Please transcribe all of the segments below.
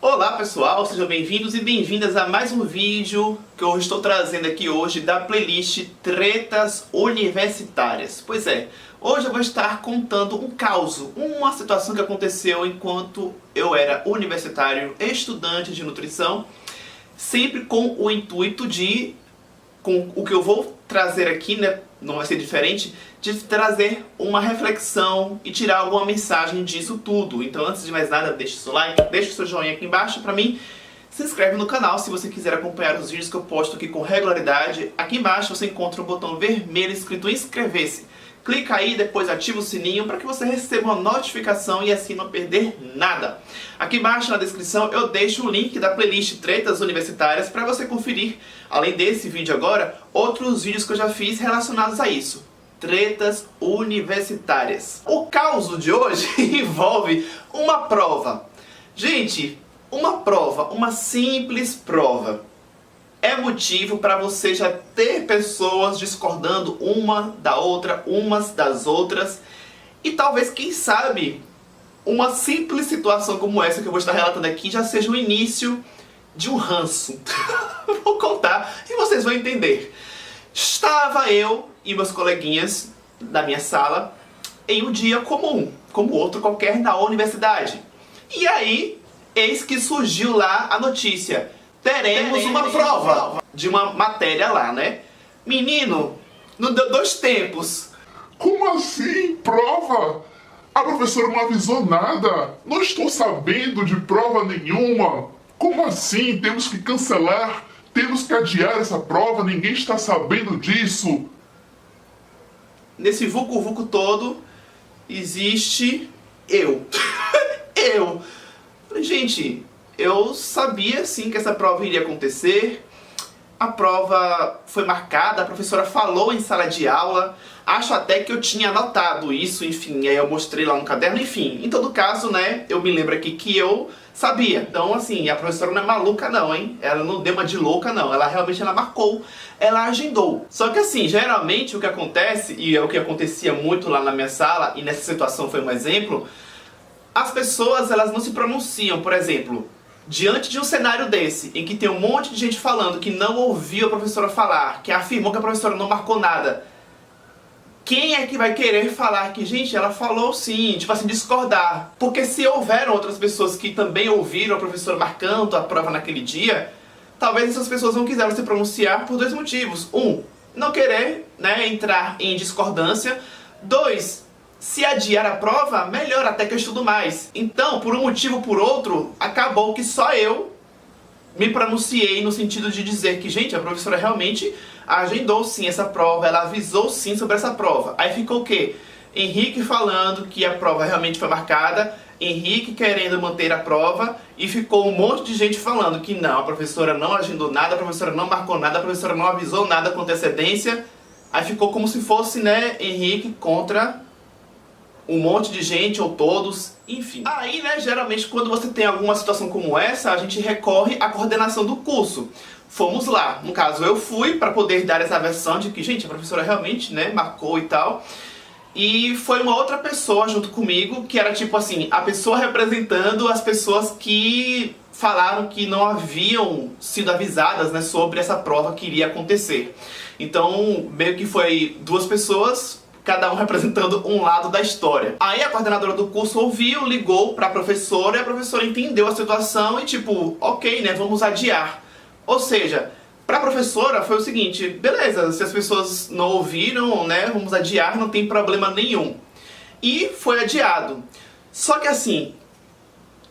Olá pessoal, sejam bem-vindos e bem-vindas a mais um vídeo que eu estou trazendo aqui hoje da playlist Tretas Universitárias. Pois é, hoje eu vou estar contando um caos, uma situação que aconteceu enquanto eu era universitário, estudante de nutrição, sempre com o intuito de, com o que eu vou trazer aqui, né, não vai ser diferente, de trazer uma reflexão e tirar alguma mensagem disso tudo. Então, antes de mais nada, deixe seu like, deixe o seu joinha aqui embaixo pra mim, se inscreve no canal se você quiser acompanhar os vídeos que eu posto aqui com regularidade. Aqui embaixo você encontra um botão vermelho escrito inscrever-se. Clica aí e depois ativa o sininho para que você receba uma notificação e assim não perder nada. Aqui embaixo na descrição eu deixo o link da playlist Tretas Universitárias para você conferir, além desse vídeo agora, outros vídeos que eu já fiz relacionados a isso. Tretas Universitárias. O caos de hoje envolve uma prova. Gente, uma prova, uma simples prova, é motivo para você já ter pessoas discordando uma da outra, umas das outras. E talvez, quem sabe, uma simples situação como essa que eu vou estar relatando aqui já seja o início de um ranço. Vou contar e vocês vão entender. Estava eu e meus coleguinhas da minha sala em um dia comum, como outro qualquer na universidade. E aí, eis que surgiu lá a notícia: teremos uma prova de uma matéria lá, né? Menino, não deu 2 tempos. Como assim? Prova? A professora não avisou nada. Não estou sabendo de prova nenhuma. Como assim? Temos que cancelar? Temos que adiar essa prova? Ninguém está sabendo disso. Nesse vucu-vucu todo, existe eu. Eu. Gente, eu sabia sim que essa prova iria acontecer. A prova foi marcada, a professora falou em sala de aula. Acho até que eu tinha anotado isso, enfim, aí eu mostrei lá no caderno, enfim. Em todo caso, né, eu me lembro aqui que eu sabia. Então, assim, a professora não é maluca não, hein? Ela não deu uma de louca não, ela realmente marcou, ela agendou. Só que assim, geralmente o que acontece, e é o que acontecia muito lá na minha sala, e nessa situação foi um exemplo, as pessoas, elas não se pronunciam. Por exemplo, diante de um cenário desse, em que tem um monte de gente falando que não ouviu a professora falar, que afirmou que a professora não marcou nada, quem é que vai querer falar que, gente, ela falou sim, tipo assim, discordar? Porque se houveram outras pessoas que também ouviram a professora marcando a prova naquele dia, talvez essas pessoas não quiseram se pronunciar por 2 motivos. 1, não querer, né, entrar em discordância. 2, se adiar a prova, melhor, até que eu estudo mais. Então, por um motivo ou por outro, acabou que só eu me pronunciei no sentido de dizer que, gente, a professora realmente agendou sim essa prova, ela avisou sim sobre essa prova. Aí ficou o quê? Henrique falando que a prova realmente foi marcada, Henrique querendo manter a prova, e ficou um monte de gente falando que não, a professora não agendou nada, a professora não marcou nada, a professora não avisou nada com antecedência. Aí ficou como se fosse, né, Henrique contra um monte de gente, ou todos, enfim. Aí, né, geralmente quando você tem alguma situação como essa, a gente recorre à coordenação do curso. Fomos lá, no caso eu fui para poder dar essa versão de que, gente, a professora realmente, né, marcou e tal. E foi uma outra pessoa junto comigo, que era tipo assim, a pessoa representando as pessoas que falaram que não haviam sido avisadas, né, sobre essa prova que iria acontecer. Então, meio que foi 2 pessoas, cada um representando um lado da história. Aí a coordenadora do curso ouviu, ligou pra professora, e a professora entendeu a situação e tipo, ok, né, vamos adiar. Ou seja, pra professora foi o seguinte: beleza, se as pessoas não ouviram, né, vamos adiar, não tem problema nenhum. E foi adiado. Só que assim,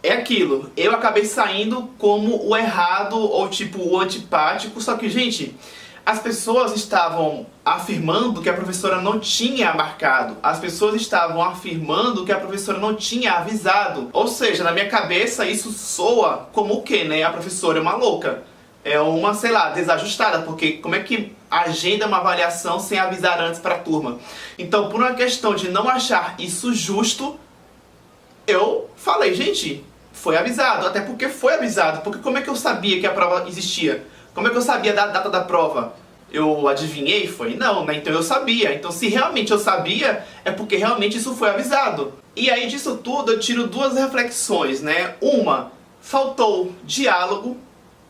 é aquilo, eu acabei saindo como o errado, ou tipo, o antipático. Só que, gente, as pessoas estavam afirmando que a professora não tinha marcado. As pessoas estavam afirmando que a professora não tinha avisado. Ou seja, na minha cabeça isso soa como o quê, né? A professora é uma louca. É uma, sei lá, desajustada. Porque como é que agenda uma avaliação sem avisar antes para a turma? Então, por uma questão de não achar isso justo, eu falei, gente, foi avisado. Até porque foi avisado. Porque como é que eu sabia que a prova existia? Como é que eu sabia da data da prova? Eu adivinhei? Foi? Não, né? Então eu sabia. Então se realmente eu sabia, é porque realmente isso foi avisado. E aí disso tudo eu tiro 2 reflexões, né? Uma, faltou diálogo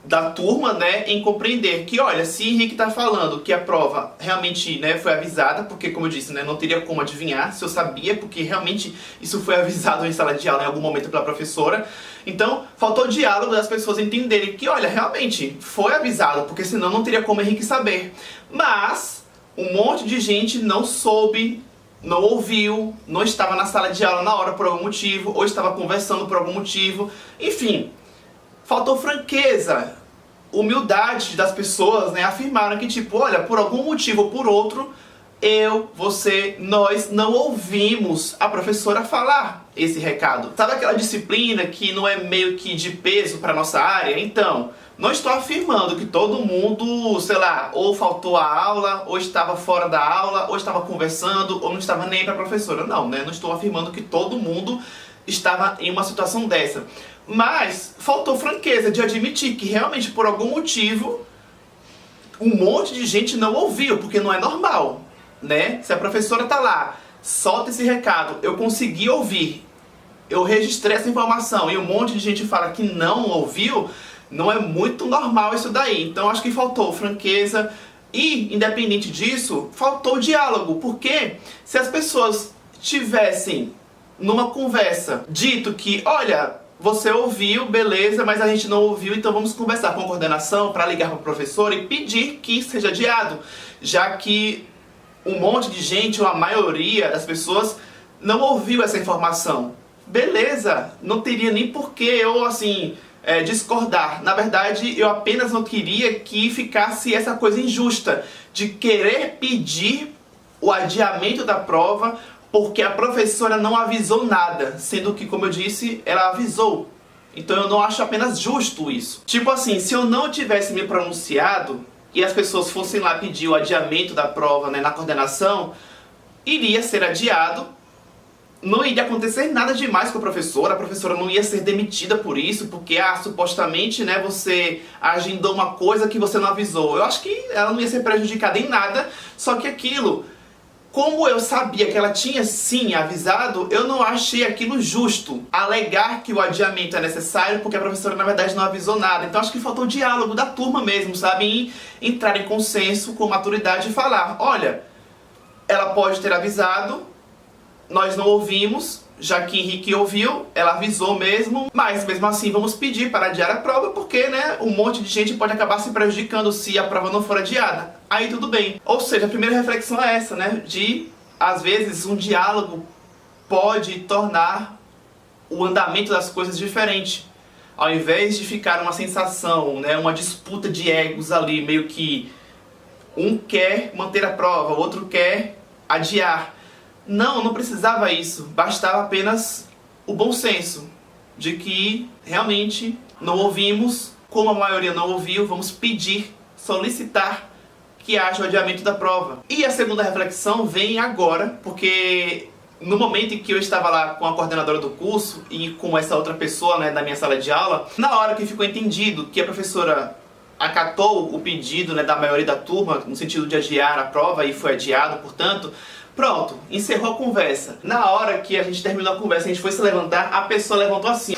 da turma, né, em compreender que, olha, se Henrique tá falando que a prova realmente, né, foi avisada, porque, como eu disse, né, não teria como adivinhar se eu sabia, porque realmente isso foi avisado em sala de aula em algum momento pela professora. Então, faltou diálogo das pessoas entenderem que, olha, realmente foi avisado, porque senão não teria como Henrique saber. Mas um monte de gente não soube, não ouviu, não estava na sala de aula na hora por algum motivo, ou estava conversando por algum motivo, enfim. Faltou franqueza, humildade das pessoas, né? Afirmaram que, tipo, olha, por algum motivo ou por outro, eu, você, nós não ouvimos a professora falar esse recado. Sabe aquela disciplina que não é meio que de peso para nossa área? Então, não estou afirmando que todo mundo, sei lá, ou faltou a aula, ou estava fora da aula, ou estava conversando, ou não estava nem para a professora. Não, né? Não estou afirmando que todo mundo estava em uma situação dessa. Mas faltou franqueza de admitir que realmente por algum motivo um monte de gente não ouviu, porque não é normal, né? Se a professora tá lá, solta esse recado, eu consegui ouvir, eu registrei essa informação e um monte de gente fala que não ouviu, não é muito normal isso daí. Então acho que faltou franqueza e, independente disso, faltou diálogo, porque se as pessoas tivessem numa conversa dito que, olha, você ouviu, beleza, mas a gente não ouviu, então vamos conversar com a coordenação para ligar para o professor e pedir que seja adiado, já que um monte de gente, ou a maioria das pessoas, não ouviu essa informação. Beleza, não teria nem por que eu, assim, discordar. Na verdade, eu apenas não queria que ficasse essa coisa injusta de querer pedir o adiamento da prova porque a professora não avisou nada, sendo que, como eu disse, ela avisou. Então eu não acho apenas justo isso. Tipo assim, se eu não tivesse me pronunciado e as pessoas fossem lá pedir o adiamento da prova, né, na coordenação, iria ser adiado, não iria acontecer nada demais com a professora não ia ser demitida por isso, porque supostamente, né, você agendou uma coisa que você não avisou. Eu acho que ela não ia ser prejudicada em nada, só que aquilo, como eu sabia que ela tinha sim avisado, eu não achei aquilo justo. Alegar que o adiamento é necessário porque a professora na verdade não avisou nada. Então acho que faltou o diálogo da turma mesmo, sabe? E entrar em consenso com maturidade e falar, olha, ela pode ter avisado, nós não ouvimos, já que Henrique ouviu, ela avisou mesmo, mas mesmo assim vamos pedir para adiar a prova porque, né, um monte de gente pode acabar se prejudicando se a prova não for adiada. Aí tudo bem. Ou seja, a primeira reflexão é essa, né, de, às vezes, um diálogo pode tornar o andamento das coisas diferente. Ao invés de ficar uma sensação, né, uma disputa de egos ali, meio que um quer manter a prova, o outro quer adiar. Não precisava isso, bastava apenas o bom senso de que realmente não ouvimos, como a maioria não ouviu, vamos pedir, solicitar que haja o adiamento da prova. E a segunda reflexão vem agora, porque no momento em que eu estava lá com a coordenadora do curso e com essa outra pessoa, né, da minha sala de aula, na hora que ficou entendido que a professora acatou o pedido, né, da maioria da turma, no sentido de adiar a prova e foi adiado, portanto, pronto, encerrou a conversa. Na hora que a gente terminou a conversa, a gente foi se levantar, a pessoa levantou assim.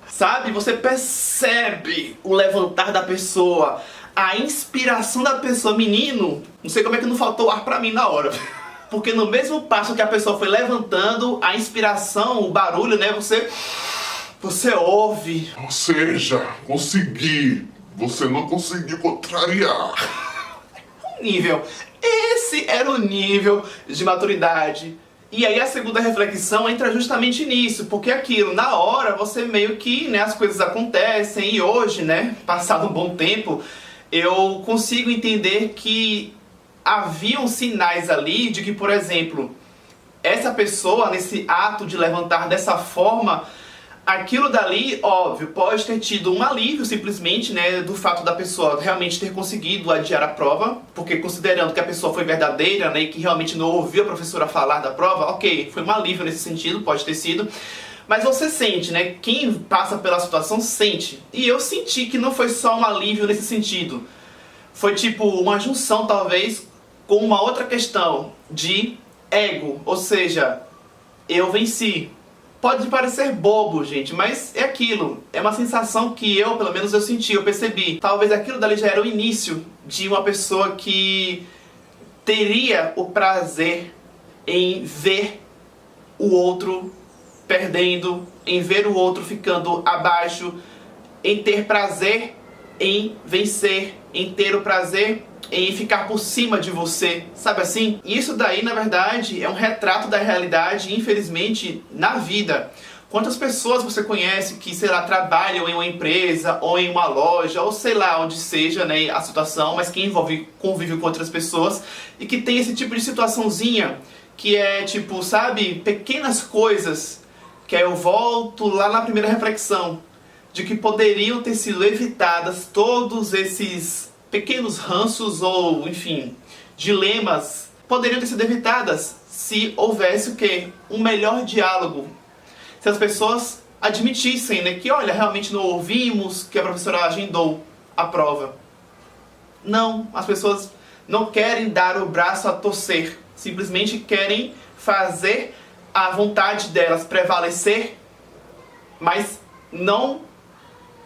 Sabe? Você percebe o levantar da pessoa, a inspiração da pessoa. Menino, não sei como é que não faltou ar pra mim na hora. Porque no mesmo passo que a pessoa foi levantando, a inspiração, o barulho, né? Você ouve. Ou seja, consegui. Você não conseguiu contrariar. Nível. Esse era o nível de maturidade. E aí a segunda reflexão entra justamente nisso, porque aquilo, na hora, você meio que, né, as coisas acontecem, e hoje, né, passado um bom tempo, eu consigo entender que haviam sinais ali de que, por exemplo, essa pessoa, nesse ato de levantar dessa forma, aquilo dali, óbvio, pode ter tido um alívio simplesmente, né, do fato da pessoa realmente ter conseguido adiar a prova, porque considerando que a pessoa foi verdadeira, né, e que realmente não ouviu a professora falar da prova, ok, foi um alívio nesse sentido, pode ter sido, mas você sente, né, quem passa pela situação sente, e eu senti que não foi só um alívio nesse sentido, foi tipo uma junção talvez com uma outra questão de ego, ou seja, eu venci. Pode parecer bobo, gente, mas é aquilo. É uma sensação que pelo menos eu senti, eu percebi. Talvez aquilo dali já era o início de uma pessoa que teria o prazer em ver o outro perdendo, em ver o outro ficando abaixo, em ter prazer em vencer, em ter o prazer em ficar por cima de você, sabe assim? E isso daí, na verdade, é um retrato da realidade, infelizmente, na vida. Quantas pessoas você conhece que, sei lá, trabalham em uma empresa, ou em uma loja, ou sei lá, onde seja, né, a situação, mas que convive com outras pessoas, e que tem esse tipo de situaçãozinha, que é tipo, sabe, pequenas coisas, que aí eu volto lá na primeira reflexão, de que poderiam ter sido evitadas todos esses pequenos ranços ou, enfim, dilemas, poderiam ter sido evitadas se houvesse o quê? Um melhor diálogo. Se as pessoas admitissem, né, que olha, realmente não ouvimos que a professora agendou a prova. Não, as pessoas não querem dar o braço a torcer, simplesmente querem fazer a vontade delas prevalecer, mas não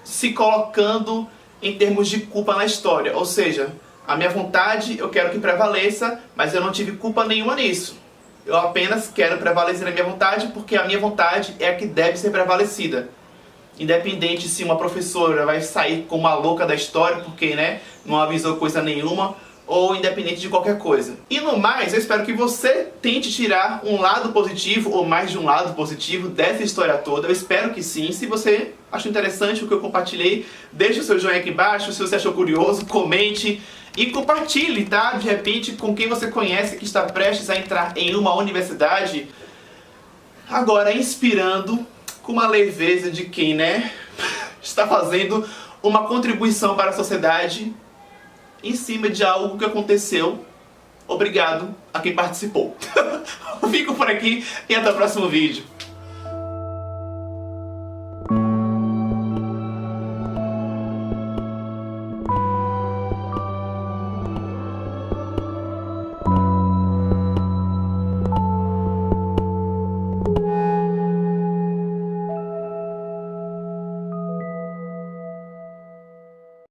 se colocando em termos de culpa na história. Ou seja, a minha vontade eu quero que prevaleça, mas eu não tive culpa nenhuma nisso. Eu apenas quero prevalecer na minha vontade porque a minha vontade é a que deve ser prevalecida. Independente se uma professora vai sair como a louca da história porque, né, não avisou coisa nenhuma, ou independente de qualquer coisa. E no mais, eu espero que você tente tirar um lado positivo, ou mais de um lado positivo, dessa história toda. Eu espero que sim. Se você achou interessante o que eu compartilhei, deixe o seu joinha aqui embaixo. Se você achou curioso, comente e compartilhe, tá? De repente, com quem você conhece que está prestes a entrar em uma universidade, agora inspirando com uma leveza de quem, né, está fazendo uma contribuição para a sociedade em cima de algo que aconteceu. Obrigado a quem participou. Fico por aqui e até o próximo vídeo.